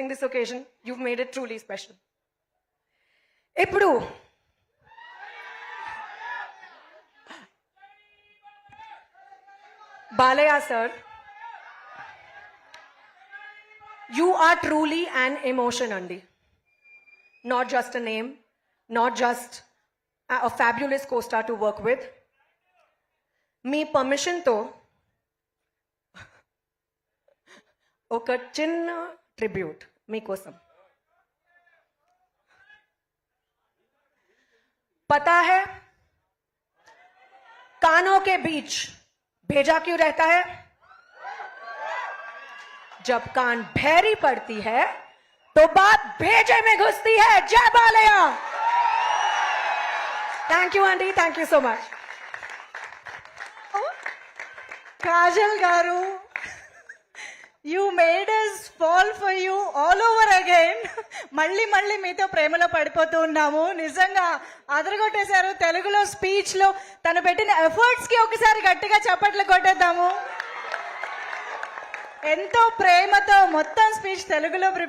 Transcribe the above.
this occasion. You've made it truly special. Ippudu Balaya sir, you are truly an emotion, Andi. Not just a name, not just a fabulous co-star to work with. మీ పర్మిషన్తో ఒక చిన్న tribute మీకోసం. पता है कानों के बीच भेजा क्यों रहता है? जब कान भैरी पड़ती है तो बात भेजे में घुसती है. जय Balayya. Thank you aunty, thank you so much. Kajal garu, you made us fall for you all over again. మళ్ళీ మళ్ళీ మీతో ప్రేమలో పడిపోతూ ఉన్నాము. నిజంగా అదరగొట్టేశారు. తెలుగులో స్పీచ్ లో తను పెట్టిన ఎఫర్ట్స్ కి ఒకసారి గట్టిగా చప్పట్లు కొట్టేద్దాము. ఎంతో ప్రేమతో మొత్తం స్పీచ్ తెలుగులో ప్రిపేర్